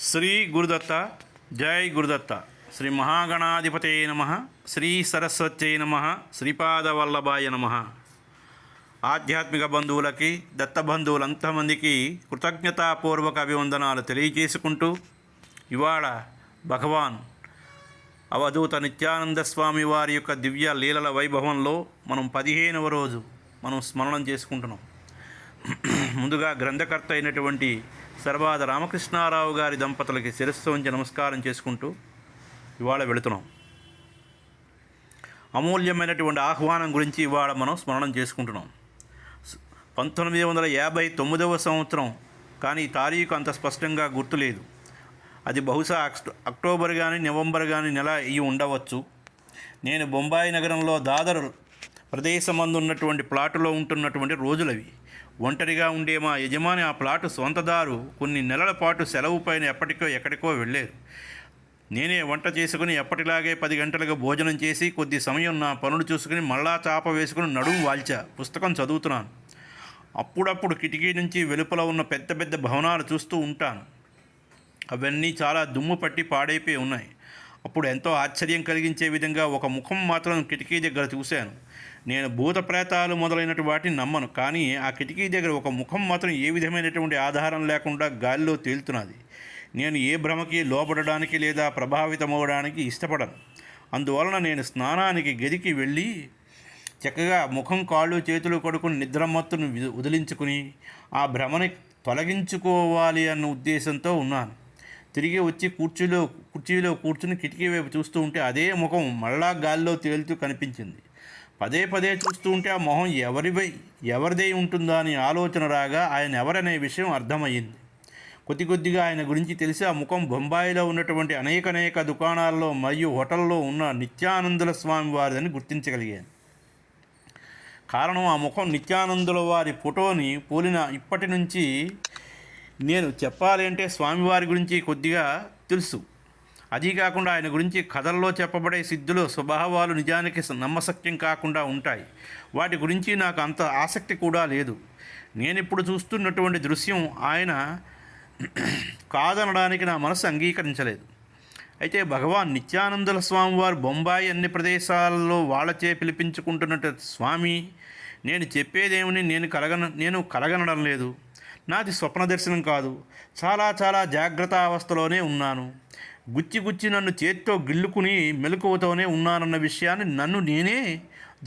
శ్రీ గురుదత్త. జై గురుదత్త. శ్రీ మహాగణాధిపతే నమ. శ్రీ సరస్వత్యై నమ. శ్రీపాదవల్లభాయ నమ. ఆధ్యాత్మిక బంధువులకి, దత్త బంధువులంతమందికి కృతజ్ఞతాపూర్వక అభివందనాలు తెలియజేసుకుంటూ, ఇవాళ భగవాన్ అవధూత నిత్యానంద స్వామి వారి యొక్క దివ్య లీలల వైభవంలో మనం 15వ రోజు మనం స్మరణం చేసుకుంటున్నాం. ముందుగా గ్రంథకర్త అయినటువంటి సర్వాద రామకృష్ణారావు గారి దంపతులకి శిరస్సు ఉంచి నమస్కారం చేసుకుంటూ ఇవాళ వెళుతున్నాం. అమూల్యమైనటువంటి ఆహ్వానం గురించి ఇవాళ మనం స్మరణం చేసుకుంటున్నాం. 1959వ సంవత్సరం, కానీ తారీఖు అంత స్పష్టంగా గుర్తులేదు. అది బహుశా అక్టోబర్ కానీ నవంబర్ కానీ నెల అయ్యి ఉండవచ్చు. నేను బొంబాయి నగరంలో దాదర్ ప్రదేశమందు ఉన్నటువంటి ప్లాటులో ఉంటున్నటువంటి రోజులవి. ఒంటరిగా ఉండే మా యజమాని, ఆ ప్లాటు సొంతదారు కొన్ని నెలల పాటు సెలవు పైన ఎక్కడికో వెళ్ళారు. నేనే వంట చేసుకుని ఎప్పటిలాగే 10 గంటలకు భోజనం చేసి కొద్ది సమయం నా పనులు చూసుకుని మళ్ళా చాప వేసుకుని నడుము వాల్చా పుస్తకం చదువుతున్నాను. అప్పుడప్పుడు కిటికీ నుంచి వెలుపల ఉన్న పెద్ద పెద్ద భవనాలు చూస్తూ ఉంటాను. అవన్నీ చాలా దుమ్ము పట్టి పాడైపోయి ఉన్నాయి. అప్పుడు ఎంతో ఆశ్చర్యం కలిగించే విధంగా ఒక ముఖం మాత్రం కిటికీ దగ్గర చూశాను. నేను భూత ప్రేతాలు మొదలైనటువంటి వాటిని నమ్మను, కానీ ఆ కిటికీ దగ్గర ఒక ముఖం మాత్రం ఏ విధమైనటువంటి ఆధారం లేకుండా గాలిలో తేలుతున్నది. నేను ఏ భ్రమకి లోపడడానికి లేదా ప్రభావితమవడానికి ఇష్టపడను. అందువలన నేను స్నానానికి గదికి వెళ్ళి చక్కగా ముఖం, కాళ్ళు, చేతులు కడుక్కుని నిద్రమత్తును వదిలించుకుని ఆ భ్రమని తొలగించుకోవాలి అన్న ఉద్దేశంతో ఉన్నాను. తిరిగి వచ్చి కుర్చీలో కూర్చుని కిటికీ వైపు చూస్తూ ఉంటే అదే ముఖం మళ్ళా గాల్లో తేలుతూ కనిపించింది. పదే చూస్తూ ఉంటే ఆ మొహం ఎవరిదై ఉంటుందా అని ఆలోచన రాగా ఆయన ఎవరనే విషయం అర్థమయ్యింది. కొద్దిగా ఆయన గురించి తెలిసి ఆ ముఖం బొంబాయిలో ఉన్నటువంటి అనేక దుకాణాల్లో మరియు హోటల్లో ఉన్న నిత్యానందుల స్వామి వారిదని గుర్తించగలిగాను. కారణం, ఆ ముఖం నిత్యానందుల వారి ఫోటోని పోలిన. ఇప్పటి నుంచి నేను చెప్పాలి అంటే స్వామివారి గురించి కొద్దిగా తెలుసు. అదీ కాకుండా ఆయన గురించి కథల్లో చెప్పబడే సిద్ధులు స్వభావాలు నిజానికి నమ్మశక్యం కాకుండా ఉంటాయి. వాటి గురించి నాకు అంత ఆసక్తి కూడా లేదు. నేనిప్పుడు చూస్తున్నటువంటి దృశ్యం ఆయన కాదనడానికి నా మనసు అంగీకరించలేదు. అయితే భగవాన్ నిత్యానందుల స్వామి వారు బొంబాయి అన్ని ప్రదేశాలలో వాళ్ళచే పిలిపించుకుంటున్నట్టు స్వామి, నేను చెప్పేదేమని నేను కలగనడం లేదు. నాది స్వప్న దర్శనం కాదు. చాలా జాగ్రత్త అవస్థలోనే ఉన్నాను. గుచ్చి నన్ను చేత్తో గిల్లుకుని మెలకువతోనే ఉన్నానన్న విషయాన్ని నన్ను నేనే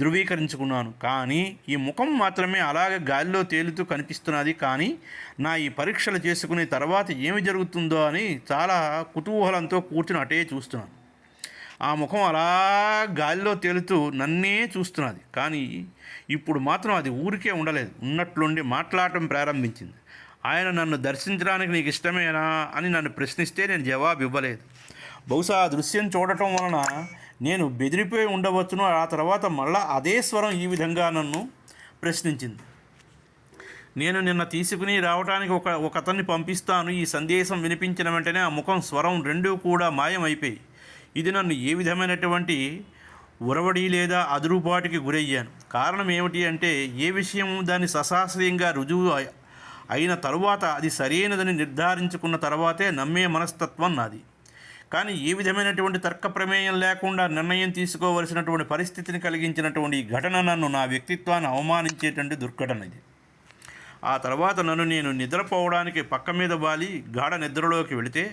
ధృవీకరించుకున్నాను. కానీ ఈ ముఖం మాత్రమే అలాగే గాలిలో తేలుతూ కనిపిస్తున్నది. కానీ నా ఈ పరీక్షలు చేసుకునే తర్వాత ఏమి జరుగుతుందో అని చాలా కుతూహలంతో కూర్చుని అటే చూస్తున్నాను. ఆ ముఖం అలా గాలిలో తేలుతూ నన్నే చూస్తున్నది. కానీ ఇప్పుడు మాత్రం అది ఊరికే ఉండలేదు, ఉన్నట్లుండి మాట్లాడటం ప్రారంభించింది. ఆయన నన్ను దర్శించడానికి నీకు ఇష్టమేనా అని నన్ను ప్రశ్నిస్తే నేను జవాబు ఇవ్వలేదు. బహుశా ఆ దృశ్యం చూడటం వలన నేను బెదిరిపోయి ఉండవచ్చును. ఆ తర్వాత మళ్ళా అదే స్వరం ఈ విధంగా నన్ను ప్రశ్నించింది. నేను నిన్న తీసుకుని రావడానికి ఒక అతన్ని పంపిస్తాను. ఈ సందేశం వినిపించిన వెంటనే ఆ ముఖం, స్వరం రెండూ కూడా మాయమైపోయి ఇది నన్ను ఏ విధమైనటువంటి ఉరవడి లేదా అదురుబాటుకి గురయ్యాను. కారణం ఏమిటి అంటే, ఏ విషయం దాన్ని సశాస్త్రీయంగా రుజువు అయిన తరువాత అది సరైనదని నిర్ధారించుకున్న తర్వాతే నమ్మే మనస్తత్వం నాది. కానీ ఏ విధమైనటువంటి తర్క ప్రమేయం లేకుండా నిర్ణయం తీసుకోవలసినటువంటి పరిస్థితిని కలిగించినటువంటి ఈ ఘటన నన్ను, నా వ్యక్తిత్వాన్ని అవమానించేటువంటి దుర్ఘటన ఇది. ఆ తర్వాత నేను నిద్రపోవడానికి పక్క మీద వాలి గాఢ నిద్రలోకి వెళితే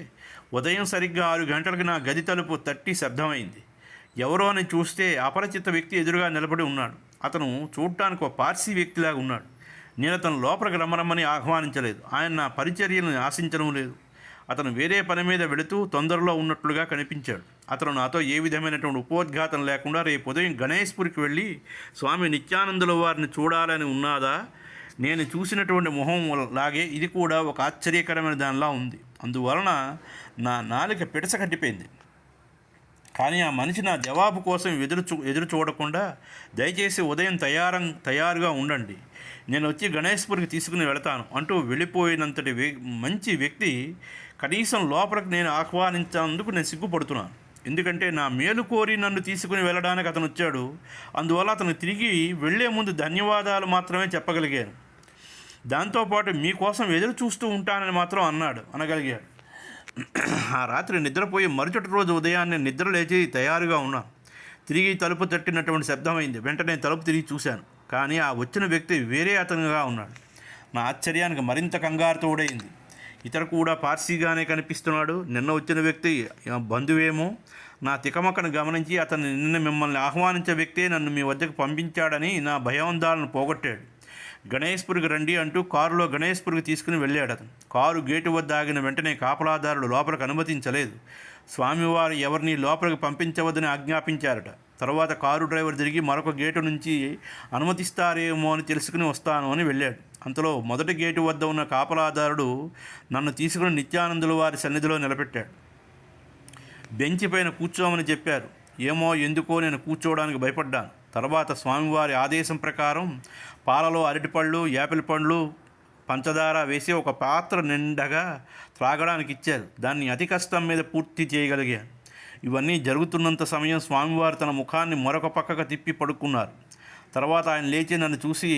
ఉదయం సరిగ్గా 6 గంటలకు నా గది తలుపు తట్టి శబ్దమైంది. ఎవరో అని చూస్తే అపరిచిత వ్యక్తి ఎదురుగా నిలబడి ఉన్నాడు. అతను చూడటానికి ఒక పార్సీ వ్యక్తిలాగా ఉన్నాడు. నేను అతను లోపలికి రమ్మని ఆహ్వానించలేదు. ఆయన నా పరిచర్యలను ఆశించడం లేదు. అతను వేరే పని మీద వెళుతూ తొందరలో ఉన్నట్లుగా కనిపించాడు. అతను నాతో ఏ విధమైనటువంటి ఉపోద్ఘాతం లేకుండా రేపు ఉదయం గణేష్పురికి వెళ్ళి స్వామి నిత్యానందుల వారిని చూడాలని ఉన్నాదా? నేను చూసినటువంటి మొహం లాగే ఇది కూడా ఒక ఆశ్చర్యకరమైన దానిలా ఉంది. అందువలన నా నాలుక పిడస కట్టిపోయింది. కానీ ఆ మనిషి నా జవాబు కోసం ఎదురు చూడకుండా, దయచేసి ఉదయం తయారుగా ఉండండి, నేను వచ్చి గణేష్పురికి తీసుకుని వెళతాను అంటూ వెళ్ళిపోయినంతటి మంచి వ్యక్తి కనీసం లోపలికి నేను ఆహ్వానించేందుకు నేను సిగ్గుపడుతున్నాను. ఎందుకంటే నా మేలు కోరి నన్ను తీసుకుని వెళ్ళడానికి అతను వచ్చాడు. అందువల్ల అతను తిరిగి వెళ్లే ముందు ధన్యవాదాలు మాత్రమే చెప్పగలిగాను. దాంతోపాటు మీకోసం ఎదురు చూస్తూ ఉంటానని మాత్రం అనగలిగాడు. ఆ రాత్రి నిద్రపోయి మరుసటి రోజు ఉదయాన్నే నిద్ర లేచి తయారుగా ఉన్నాను. తిరిగి తలుపు తట్టినటువంటి శబ్దమైంది. వెంటనే తలుపు తిరిగి చూశాను. కానీ ఆ వచ్చిన వ్యక్తి వేరే అతనుగా ఉన్నాడు. నా ఆశ్చర్యానికి మరింత కంగారు తోడైంది. ఇతడు కూడా పార్సీగానే కనిపిస్తున్నాడు. నిన్న వచ్చిన వ్యక్తి బంధువేమో. నా తికమకను గమనించి అతను నిన్న మిమ్మల్ని ఆహ్వానించే వ్యక్తే నన్ను మీ వద్దకు పంపించాడని నా భయాందాలను పోగొట్టాడు. గణేష్పురికి రండి అంటూ కారులో గణేష్పురికి తీసుకుని వెళ్ళాడు అతను. కారు గేటు వద్ద ఆగిన వెంటనే కాపలాదారులు లోపలికి అనుమతించలేదు. స్వామివారు ఎవరిని లోపలికి పంపించవద్దని ఆజ్ఞాపించారట. తర్వాత కారు డ్రైవర్ తిరిగి మరొక గేటు నుంచి అనుమతిస్తారేమో అని తెలుసుకుని వస్తాను అని వెళ్ళాడు. అంతలో మొదటి గేటు వద్ద ఉన్న కాపలాదారుడు నన్ను తీసుకుని నిత్యానందుల వారి సన్నిధిలో నిలబెట్టాడు. బెంచి పైన కూర్చోమని చెప్పారు. ఏమో ఎందుకో నేను కూర్చోవడానికి భయపడ్డాను. తర్వాత స్వామివారి ఆదేశం ప్రకారం పాలలో అరటిపళ్ళు, యాపిల్ పండ్లు, పంచదార వేసి ఒక పాత్ర నిండగా త్రాగడానికి ఇచ్చారు. దాన్ని అతి కష్టం మీద పూర్తి చేయగలిగాను. ఇవన్నీ జరుగుతున్నంత సమయం స్వామివారు తన ముఖాన్ని మరొక పక్కకు తిప్పి పడుకున్నారు. తర్వాత ఆయన లేచి నన్ను చూసి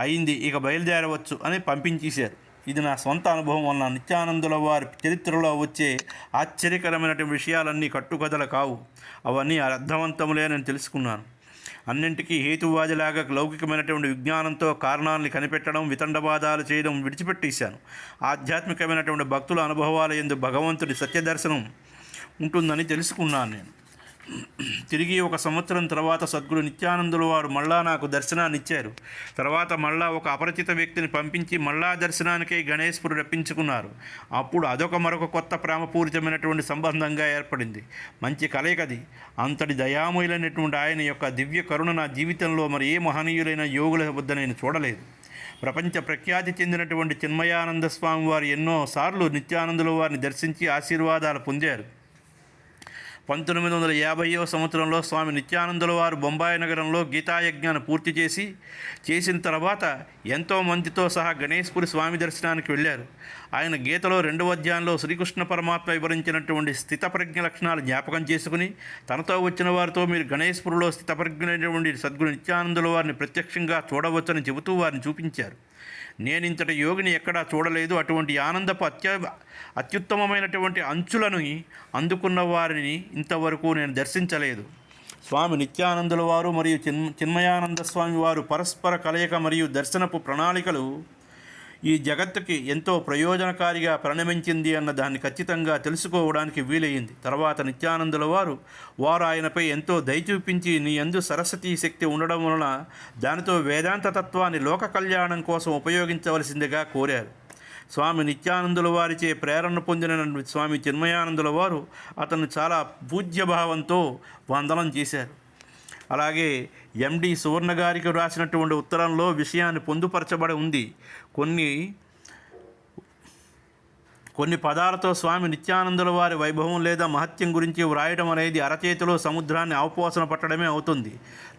అయింది, ఇక బయలుదేరవచ్చు అని పంపించేశారు. ఇది నా సొంత అనుభవం వలన నిత్యానందుల వారి చరిత్రలో వచ్చే ఆశ్చర్యకరమైనటువంటి విషయాలన్నీ కట్టుకథలు కావు. అవన్నీ అర్థవంతములే అని తెలుసుకున్నాను. అన్నింటికీ హేతువాదిలాగా లౌకికమైనటువంటి విజ్ఞానంతో కారణాలను కనిపెట్టడం, వితండవాదాలు చేయడం విడిచిపెట్టేశాను. ఆధ్యాత్మికమైనటువంటి భక్తుల అనుభవాల యందు భగవంతుడి సత్యదర్శనం ఉంటుందని తెలుసుకున్నాను. నేను తిరిగి 1 సంవత్సరం తర్వాత సద్గురు నిత్యానందుల వారు మళ్ళా నాకు దర్శనాన్ని ఇచ్చారు. తర్వాత మళ్ళా ఒక అపరిచిత వ్యక్తిని పంపించి మళ్ళా దర్శనానికై గణేశ్పురు రప్పించుకున్నారు. అప్పుడు మరొక కొత్త ప్రేమపూరితమైనటువంటి సంబంధంగా ఏర్పడింది. మంచి కలయికది. అంతటి దయామయులైనటువంటి ఆయన యొక్క దివ్య కరుణ నా జీవితంలో మరి ఏ మహనీయులైన యోగుల వద్ద నేను చూడలేదు. ప్రపంచ ప్రఖ్యాతి చెందినటువంటి చిన్మయానంద స్వామి వారు ఎన్నోసార్లు నిత్యానందుల వారిని దర్శించి ఆశీర్వాదాలు పొందారు. 1950వ సంవత్సరంలో స్వామి నిత్యానందుల వారు బొంబాయి నగరంలో గీతాయజ్ఞాన్ని పూర్తి చేసిన తర్వాత ఎంతోమందితో సహా గణేష్పురి స్వామి దర్శనానికి వెళ్ళారు. ఆయన గీతలో 2వ అధ్యాయంలో శ్రీకృష్ణ పరమాత్మ వివరించినటువంటి స్థితప్రజ్ఞ లక్షణాలు జ్ఞాపకం చేసుకుని తనతో వచ్చిన వారితో మీరు గణేష్పురిలో స్థితప్రజ్ఞైనటువంటి సద్గురు నిత్యానందుల వారిని ప్రత్యక్షంగా చూడవచ్చని చెబుతూ వారిని చూపించారు. నేనింతటి యోగిని ఎక్కడా చూడలేదు. అటువంటి ఆనందపు అత్యుత్తమమైనటువంటి అంచులను అందుకున్న వారిని ఇంతవరకు నేను దర్శించలేదు. స్వామి నిత్యానందుల వారు మరియు చిన్మయానంద స్వామి వారు పరస్పర కలయిక మరియు దర్శనపు ప్రణాళికలు ఈ జగత్తుకి ఎంతో ప్రయోజనకారిగా పరిణమించింది అన్న దాన్ని ఖచ్చితంగా తెలుసుకోవడానికి వీలయ్యింది. తర్వాత నిత్యానందుల వారు ఆయనపై ఎంతో దయ చూపించి నీ యందు సరస్వతీ శక్తి ఉండడం వలన దానితో వేదాంత తత్వాన్ని లోక కళ్యాణం కోసం ఉపయోగించవలసిందిగా కోరారు. స్వామి నిత్యానందుల వారిచే ప్రేరణ పొందిన స్వామి చిన్మయానందుల వారు అతను చాలా పూజ్యభావంతో వందనం చేశారు. అలాగే ఎండి సువర్ణ గారికి రాసినటువంటి ఉత్తరంలో విషయాన్ని పొందుపరచబడి ఉంది. కొన్ని పదాలతో స్వామి నిత్యానందుల వారి వైభవం లేదా మహత్యం గురించి వ్రాయడం అనేది అరచేతిలో సముద్రాన్ని అవపోసన పట్టడమే అవుతుంది.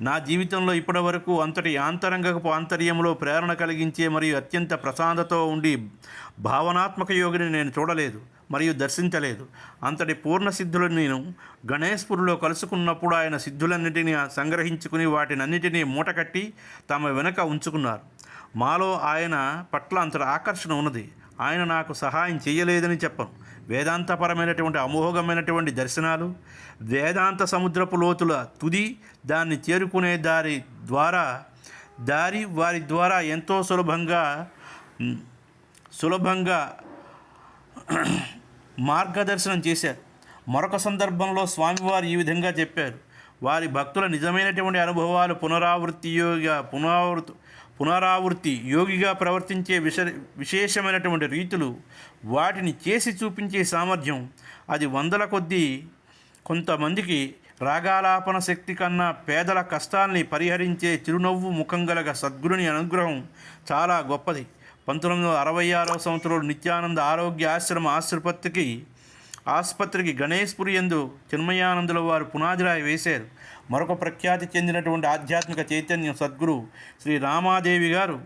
నా జీవితంలో ఇప్పటి వరకు అంతటి ఆంతరంగపు ఆంతర్యంలో ప్రేరణ కలిగించే మరియు అత్యంత ప్రశాంతతో ఉండి భావనాత్మక యోగిని నేను చూడలేదు మరియు దర్శించలేదు. అంతటి పూర్ణ సిద్ధులను నేను గణేష్పురిలో కలుసుకున్నప్పుడు ఆయన సిద్ధులన్నిటినీ సంగ్రహించుకుని వాటినన్నిటినీ మూటకట్టి తమ వెనుక ఉంచుకున్నారు. మాలో ఆయన పట్ల అంతటి ఆకర్షణ ఉన్నది. ఆయన నాకు సహాయం చేయలేదని చెప్పను. వేదాంతపరమైనటువంటి అమోఘమైనటువంటి దర్శనాలు, వేదాంత సముద్రపు లోతుల తుది, దాన్ని చేరుకునే వారి ద్వారా ఎంతో సులభంగా మార్గదర్శనం చేశారు. మరొక సందర్భంలో స్వామివారు ఈ విధంగా చెప్పారు. వారి భక్తుల నిజమైనటువంటి అనుభవాలు పునరావృత్తి యోగిగా ప్రవర్తించే విశేషమైనటువంటి రీతులు, వాటిని చేసి చూపించే సామర్థ్యం, అది 100ల కొద్దీ కొంతమందికి రాగాలాపన శక్తి కన్నా పేదల కష్టాల్ని పరిహరించే చిరునవ్వు ముఖం గల సద్గురుని అనుగ్రహం చాలా గొప్పది. 1966వ సంవత్సరంలో నిత్యానంద ఆరోగ్య ఆసుపత్రికి గణేష్పురి యందు చిన్మయానందుల వారు పునాదిరాయి వేశారు. మరొక ప్రఖ్యాతి చెందినటువంటి ఆధ్యాత్మిక చైతన్యం సద్గురు శ్రీ రామాదేవి గారు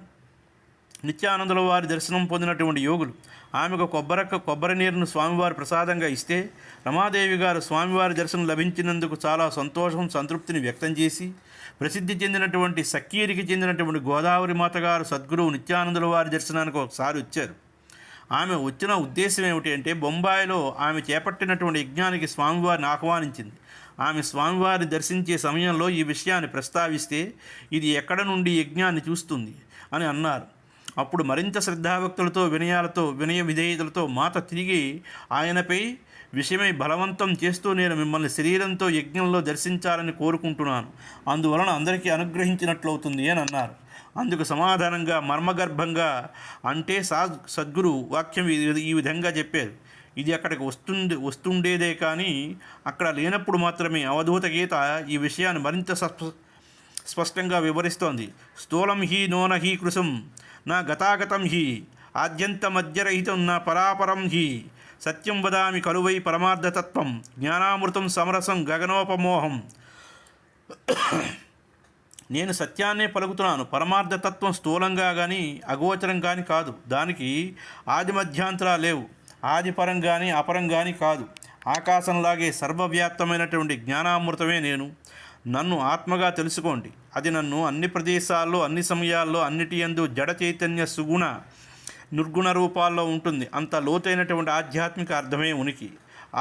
నిత్యానందుల వారి దర్శనం పొందినటువంటి యోగులు. ఆమెకు కొబ్బరి నీరును స్వామివారి ప్రసాదంగా ఇస్తే రమాదేవి గారు స్వామివారి దర్శనం లభించినందుకు చాలా సంతోషం, సంతృప్తిని వ్యక్తం చేసి ప్రసిద్ధి చెందినటువంటి సక్కీరికి చెందినటువంటి గోదావరి మాత గారు సద్గురువు నిత్యానందుల వారి దర్శనానికి ఒకసారి వచ్చారు. ఆమె వచ్చిన ఉద్దేశం ఏమిటి అంటే బొంబాయిలో ఆమె చేపట్టినటువంటి యజ్ఞానికి స్వామివారిని ఆహ్వానించింది. ఆమె స్వామివారిని దర్శించే సమయంలో ఈ విషయాన్ని ప్రస్తావిస్తే ఇది ఎక్కడ నుండి యజ్ఞాన్ని చూస్తుంది అని అన్నారు. అప్పుడు మరింత శ్రద్ధాభక్తులతో వినయ విధేయతలతో మాత తిరిగి ఆయనపై విషయమై బలవంతం చేస్తూ నేను మిమ్మల్ని శరీరంతో యజ్ఞంలో దర్శించాలని కోరుకుంటున్నాను, అందువలన అందరికీ అనుగ్రహించినట్లవుతుంది అని అన్నారు. అందుకు సమాధానంగా మర్మగర్భంగా అంటే సద్గురు వాక్యం ఈ విధంగా చెప్పారు. ఇది అక్కడికి వస్తుండేదే కానీ అక్కడ లేనప్పుడు మాత్రమే. అవధూత గీత ఈ విషయాన్ని మరింత స్పష్టంగా వివరిస్తోంది. స్థూలం హి నోన హి కృశం నా గతాగతం హి ఆద్యంత మధ్యరహితం నా పరాపరం హి సత్యం వదామి కలువై పరమార్థతత్వం జ్ఞానామృతం సమరసం గగనోపమోహం. నేను సత్యాన్నే పలుకుతున్నాను. పరమార్థతత్వం స్థూలంగా కానీ అగోచరం కానీ కాదు. దానికి ఆది మధ్యాంతరా లేవు. ఆదిపరం కానీ అపరం కానీ కాదు. ఆకాశంలాగే సర్వవ్యాప్తమైనటువంటి జ్ఞానామృతమే నేను. నన్ను ఆత్మగా తెలుసుకోండి. అది నన్ను అన్ని ప్రదేశాల్లో అన్ని సమయాల్లో అన్నిటి యందు జడ చైతన్య సుగుణ నిర్గుణ రూపాల్లో ఉంటుంది. అంత లోతైనటువంటి ఆధ్యాత్మిక అర్థమే ఉనికి.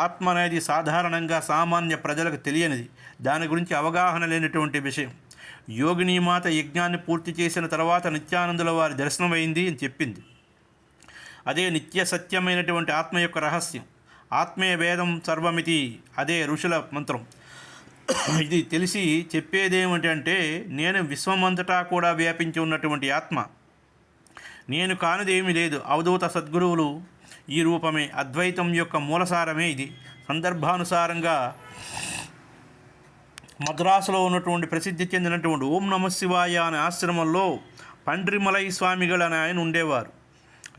ఆత్మ అనేది సాధారణంగా సామాన్య ప్రజలకు తెలియనిది, దాని గురించి అవగాహన లేనటువంటి విషయం. యోగినీమాత యజ్ఞాన్ని పూర్తి చేసిన తర్వాత నిత్యానందుల వారి దర్శనమైంది అని చెప్పింది. అదే నిత్య సత్యమైనటువంటి ఆత్మ యొక్క రహస్యం. ఆత్మే వేదం సర్వమితి, అదే ఋషుల మంత్రం. ఇది తెలిసి చెప్పేదేమిటంటే నేను విశ్వమంతటా కూడా వ్యాపించి ఉన్నటువంటి ఆత్మ. నేను కానిదేమీ లేదు. అవధూత సద్గురువులు ఈ రూపమే. అద్వైతం యొక్క మూలసారమే ఇది. సందర్భానుసారంగా మద్రాసులో ఉన్నటువంటి ప్రసిద్ధి చెందినటువంటి ఓం నమ శివాయ అనే ఆశ్రమంలో పండ్రిమలై స్వామిகள் అని ఆయన ఉండేవారు.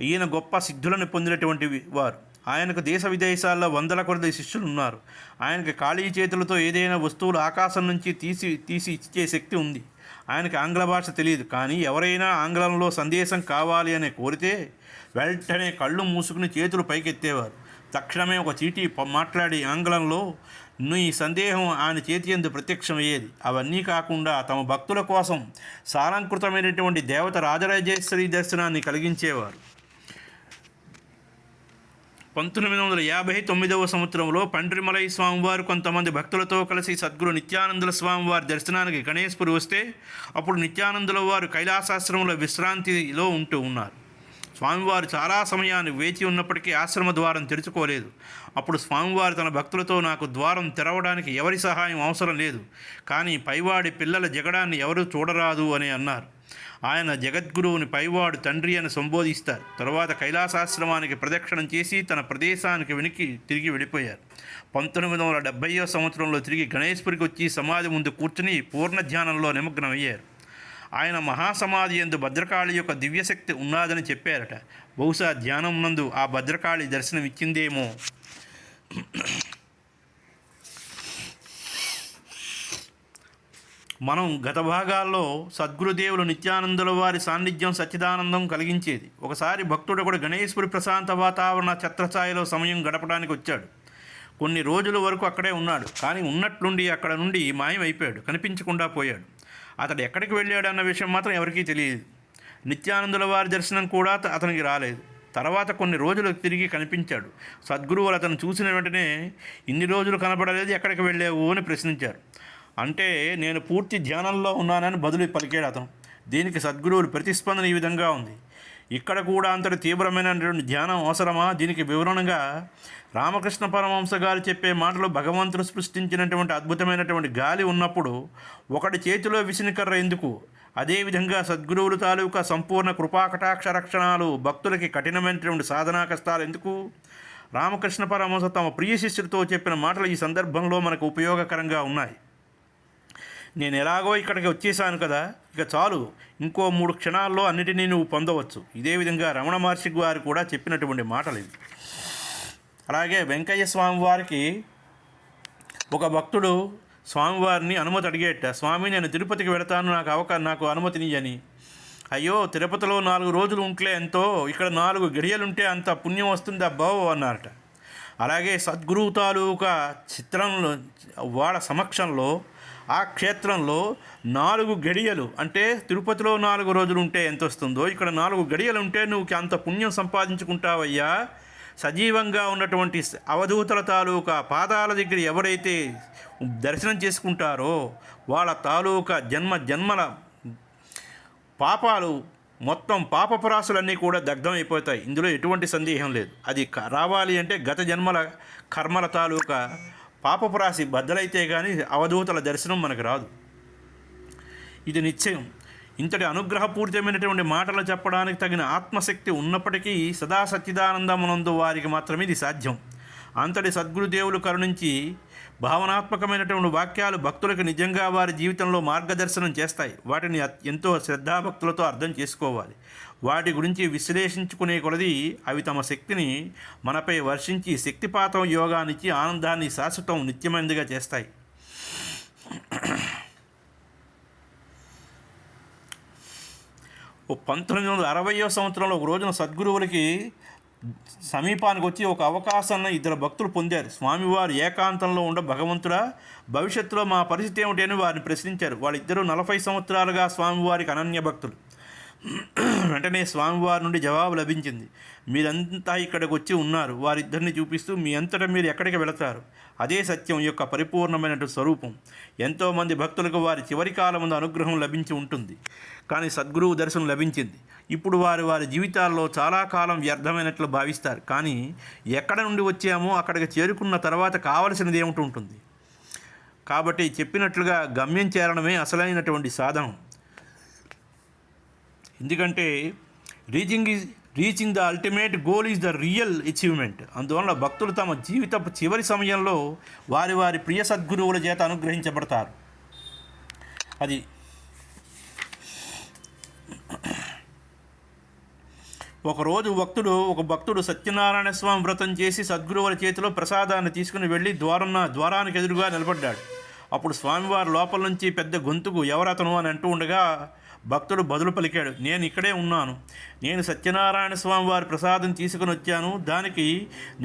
ఈయన గొప్ప సిద్ధులను పొందినటువంటి వారు. ఆయనకు దేశ విదేశాల్లో వందల కొద్ది శిష్యులు ఉన్నారు. ఆయనకి ఖాళీ చేతులతో ఏదైనా వస్తువులు ఆకాశం నుంచి తీసి ఇచ్చే శక్తి ఉంది. ఆయనకి ఆంగ్ల భాష తెలియదు, కానీ ఎవరైనా ఆంగ్లంలో సందేశం కావాలి అని కోరితే వెంటనే కళ్ళు మూసుకుని చేతులు పైకెత్తేవారు. తక్షణమే ఒక చీటీ మాట్లాడి ఆంగ్లంలో నీ సందేహం ఆయన చేతి యందు ప్రత్యక్షమయ్యేది. అవన్నీ కాకుండా తమ భక్తుల కోసం సాలంకృతమైనటువంటి దేవత రాజరాజేశ్వరి దర్శనాన్ని కలిగించేవారు. 1959వ సంవత్సరంలో పండ్రిమలై స్వామివారు కొంతమంది భక్తులతో కలిసి సద్గురు నిత్యానందుల స్వామివారి దర్శనానికి గణేశ్పురి వస్తే అప్పుడు నిత్యానందుల వారు కైలాసాశ్రమంలో విశ్రాంతిలో ఉన్నారు. స్వామివారు చాలా సమయాన్ని వేచి ఉన్నప్పటికీ ఆశ్రమ ద్వారం తెరుచుకోలేదు. అప్పుడు స్వామివారు తన భక్తులతో నాకు ద్వారం తెరవడానికి ఎవరి సహాయం అవసరం లేదు, కానీ పైవాడి పిల్లల జగడాన్ని ఎవరూ చూడరాదు అని అన్నారు. ఆయన జగద్గురువుని పైవాడు తండ్రి అని సంబోధిస్తారు. తర్వాత కైలాసాశ్రమానికి ప్రదక్షిణం చేసి తన ప్రదేశానికి తిరిగి వెళ్ళిపోయారు. 1970వ సంవత్సరంలో తిరిగి గణేశ్పురికి వచ్చి సమాధి ముందు కూర్చుని పూర్ణ ధ్యానంలో నిమగ్నమయ్యారు. ఆయన మహాసమాధి యందు భద్రకాళి యొక్క దివ్యశక్తి ఉన్నాదని చెప్పారట. బహుశా ధ్యానం నందు ఆ భద్రకాళి దర్శనం ఇచ్చిందేమో. మనం గత భాగాల్లో సద్గురుదేవులు నిత్యానందుల వారి సాన్నిధ్యం సచ్చిదానందం కలిగించేది. ఒకసారి భక్తుడు కూడా గణేశ్వరి ప్రశాంత వాతావరణ ఛత్రఛాయలో సమయం గడపడానికి వచ్చాడు. కొన్ని రోజుల వరకు అక్కడే ఉన్నాడు, కానీ ఉన్నట్లుండి అక్కడ నుండి మాయమైపోయాడు, కనిపించకుండా పోయాడు. అతడు ఎక్కడికి వెళ్ళాడన్న విషయం మాత్రం ఎవరికీ తెలియదు. నిత్యానందుల వారి దర్శనం కూడా అతనికి రాలేదు. తర్వాత కొన్ని రోజులు తిరిగి కనిపించాడు. సద్గురువులు అతను చూసిన వెంటనే ఇన్ని రోజులు కనపడలేదు, ఎక్కడికి వెళ్ళావు అని ప్రశ్నించారు. అంటే నేను పూర్తి ధ్యానంలో ఉన్నానని బదులు పలికాడు అతను. దీనికి సద్గురువుల ప్రతిస్పందన ఈ విధంగా ఉంది. ఇక్కడ కూడా అంతటి తీవ్రమైనటువంటి ధ్యానం అవసరమా? దీనికి వివరణగా రామకృష్ణ పరమహంస గారు చెప్పే మాటలు, భగవంతుడు సృష్టించినటువంటి అద్భుతమైనటువంటి గాలి ఉన్నప్పుడు ఒకటి చేతిలో విసినికర్ర ఎందుకు? అదేవిధంగా సద్గురువులు తాలూకా సంపూర్ణ కృపాకటాక్ష రక్షణాలు భక్తులకి కఠినమైనటువంటి సాధనా కష్టాలు ఎందుకు? రామకృష్ణ పరమహంస తమ ప్రియ శిష్యుడితో చెప్పిన మాటలు ఈ సందర్భంలో మనకు ఉపయోగకరంగా ఉన్నాయి. నేను ఎలాగో ఇక్కడికి వచ్చేసాను కదా, ఇక చాలు, ఇంకో 3 క్షణాల్లో అన్నిటినీ నువ్వు పొందవచ్చు. ఇదే విధంగా రమణ మహర్షి వారు కూడా చెప్పినటువంటి మాటలు ఇవి. అలాగే వెంకయ్య స్వామి వారికి ఒక భక్తుడు స్వామివారిని అనుమతి అడిగేట. స్వామి, నేను తిరుపతికి వెళతాను, నాకు అనుమతినియని. అయ్యో, తిరుపతిలో 4 రోజులు ఉంటే ఎంతో, ఇక్కడ 4 గడియలుంటే అంత పుణ్యం వస్తుంది అబ్బో అన్నారట. అలాగే సద్గురువు తాలూకా చిత్రంలో వాళ్ళ సమక్షంలో ఆ క్షేత్రంలో 4 గడియలు, అంటే తిరుపతిలో 4 రోజులు ఉంటే ఎంత వస్తుందో ఇక్కడ 4 గడియలు ఉంటే నువ్వు అంత పుణ్యం సంపాదించుకుంటావయ్యా. సజీవంగా ఉన్నటువంటి అవధూతల తాలూకా పాదాల దగ్గర ఎవరైతే దర్శనం చేసుకుంటారో వాళ్ళ తాలూకా జన్మల పాపాలు మొత్తం పాపపురాసులన్నీ కూడా దగ్ధమైపోతాయి. ఇందులో ఎటువంటి సందేహం లేదు. అది రావాలి అంటే గత జన్మల కర్మల తాలూకా పాపపురాశి బద్దలైతే కానీ అవధూతల దర్శనం మనకు రాదు. ఇది నిశ్చయం. ఇంతటి అనుగ్రహపూరితమైనటువంటి మాటలు చెప్పడానికి తగిన ఆత్మశక్తి ఉన్నప్పటికీ సదా సచ్చిదానందమునందు వారికి మాత్రమే ఇది సాధ్యం. అంతటి సద్గురుదేవులు కరుణించి భావనాత్మకమైనటువంటి వాక్యాలు భక్తులకు నిజంగా వారి జీవితంలో మార్గదర్శనం చేస్తాయి. వాటిని ఎంతో శ్రద్ధాభక్తులతో అర్థం చేసుకోవాలి. వాటి గురించి విశ్లేషించుకునే కొలది అవి తమ శక్తిని మనపై వర్షించి శక్తిపాతం యోగానిచ్చి ఆనందాన్ని శాశ్వతం నిత్యమైనదిగా చేస్తాయి. 1960వ సంవత్సరంలో ఒక రోజున సద్గురువులకి సమీపానికి వచ్చి ఒక అవకాశాన్ని 2 భక్తులు పొందారు. స్వామివారు ఏకాంతంలో ఉండ భగవంతుడా, భవిష్యత్తులో మా పరిస్థితి ఏమిటి అని వారిని ప్రశ్నించారు. వాళ్ళిద్దరూ 40 సంవత్సరాలుగా స్వామివారికి అనన్య భక్తులు. వెంటనే స్వామివారి నుండి జవాబు లభించింది. మీరంతా ఇక్కడికి వచ్చి ఉన్నారు. వారిద్దరిని చూపిస్తూ మీ అంతటా మీరు ఎక్కడికి వెళతారు? అదే సత్యం యొక్క పరిపూర్ణమైన స్వరూపం. ఎంతోమంది భక్తులకు వారి చివరి కాలం ముందు అనుగ్రహం లభించి ఉంటుంది, కానీ సద్గురువు దర్శనం లభించింది. ఇప్పుడు వారి జీవితాల్లో చాలా కాలం వ్యర్థమైనట్లు భావిస్తారు. కానీ ఎక్కడ నుండి వచ్చామో అక్కడికి చేరుకున్న తర్వాత కావలసినది ఏమిటి ఉంటుంది. కాబట్టి చెప్పినట్లుగా గమ్యం చేరడమే అసలైనటువంటి సాధనం. ఎందుకంటే reaching the ultimate goal is the real achievement. అందువల్ల భక్తులు తమ జీవిత చివరి సమయంలో వారి ప్రియ సద్గురువుల చేత అనుగ్రహించబడతారు. అది ఒకరోజు ఒక భక్తుడు సత్యనారాయణ స్వామి వ్రతం చేసి సద్గురువుల చేతిలో ప్రసాదాన్ని తీసుకుని వెళ్ళి ద్వారానికి ఎదురుగా నిలబడ్డాడు. అప్పుడు స్వామివారి లోపల నుంచి పెద్ద గొంతుకు ఎవరతను అని అంటూ ఉండగా భక్తుడు బదులు పలికాడు, నేను ఇక్కడే ఉన్నాను. నేను సత్యనారాయణ స్వామి వారి ప్రసాదం తీసుకుని వచ్చాను. దానికి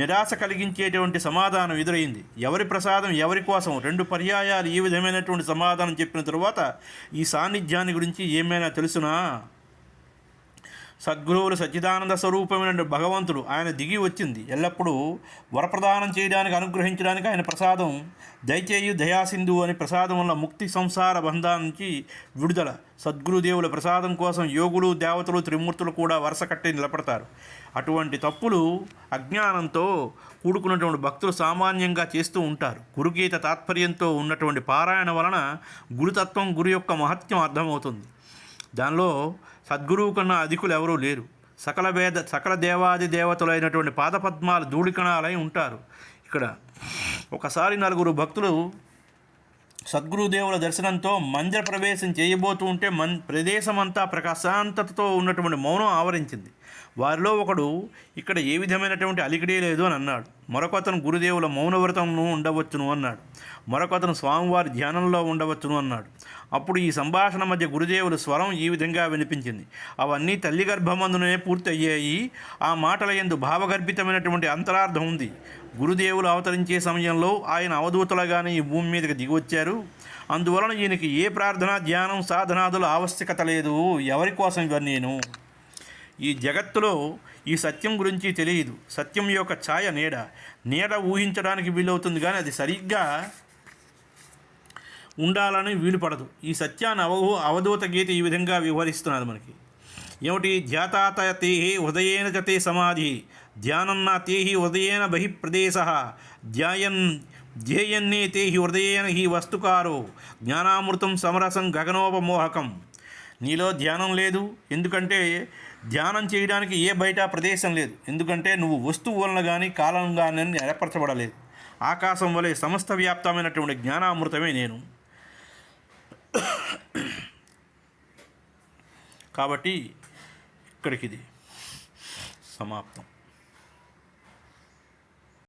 నిరాశ కలిగించేటువంటి సమాధానం ఎదురైంది. ఎవరి ప్రసాదం ఎవరి కోసం? 2 పర్యాయాలు ఈ విధమైనటువంటి సమాధానం చెప్పిన తరువాత ఈ సాన్నిధ్యాన్ని గురించి ఏమైనా తెలుసునా? సద్గురువులు సచ్చిదానంద స్వరూపమైన భగవంతుడు. ఆయన దిగి వచ్చింది ఎల్లప్పుడూ వరప్రదానం చేయడానికి, అనుగ్రహించడానికి. ఆయన ప్రసాదం దయచేయు దయాసింధు అని ప్రసాదం వల్ల ముక్తి సంసార బంధానికి విడుదల. సద్గురుదేవుల ప్రసాదం కోసం యోగులు, దేవతలు, త్రిమూర్తులు కూడా వరుస కట్టి నిలబడతారు. అటువంటి తప్పులు అజ్ఞానంతో కూడుకున్నటువంటి భక్తులు సామాన్యంగా చేస్తూ ఉంటారు. గురుగీత తాత్పర్యంతో ఉన్నటువంటి పారాయణ వలన గురుతత్వం, గురు యొక్క మహత్యం అర్థమవుతుంది. దానిలో సద్గురువు కన్నా అధికులు ఎవరూ లేరు. సకల దేవాది దేవతలైనటువంటి పాదపద్మాలు ధూళికణాలై ఉంటారు. ఇక్కడ ఒకసారి 4 భక్తులు సద్గురుదేవుల దర్శనంతో మందిర ప్రవేశం చేయబోతూ ఉంటే ప్రదేశమంతా ప్రశాంతతతో ఉన్నటువంటి మౌనం ఆవరించింది. వారిలో ఒకడు ఇక్కడ ఏ విధమైనటువంటి అలికిడే లేదు అని అన్నాడు. మరొకతను గురుదేవుల మౌనవ్రతంను ఉండవచ్చును అన్నాడు. మరొకతను స్వామివారి ధ్యానంలో ఉండవచ్చును అన్నాడు. అప్పుడు ఈ సంభాషణ మధ్య గురుదేవుల స్వరం ఈ విధంగా వినిపించింది. అవన్నీ తల్లి గర్భమందునే పూర్తి అయ్యాయి. ఆ మాటల యందు భావగర్భితమైనటువంటి అంతరార్థం ఉంది. గురుదేవులు అవతరించే సమయంలో ఆయన అవధూతలుగానే ఈ భూమి మీదకి దిగివచ్చారు. అందువలన ఈయనకి ఏ ప్రార్థన, ధ్యానం, సాధనాదుల ఆవశ్యకత లేదు. ఎవరి కోసం ఇవన్నీను? ఈ జగత్తులో ఈ సత్యం గురించి తెలియదు. సత్యం యొక్క ఛాయ నీడ ఊహించడానికి వీలవుతుంది, కానీ అది సరిగ్గా ఉండాలని వీలుపడదు. ఈ సత్యాన్ని అవధూత గీత ఈ విధంగా వివరిస్తున్నది మనకి. ఏమిటి? ధ్యాతాత తేహి హృదయేన చతే సమాధి, ధ్యానన్నా తేహి హృదయేన బహిప్రదేశ, ధ్యేయన్నే తేహి హృదయేన హి వస్తుకారో, జ్ఞానామృతం సమరసం గగనోపమోహకం. నీలో ధ్యానం లేదు. ఎందుకంటే ధ్యానం చేయడానికి ఏ బయట ప్రదేశం లేదు. ఎందుకంటే నువ్వు వస్తువు వలన కానీ కాలం కానీ ఏర్పరచబడలేదు. ఆకాశం వలె సమస్త వ్యాప్తమైనటువంటి జ్ఞానామృతమే నేను. కాబట్టి ఇక్కడికి ఇది సమాప్తం.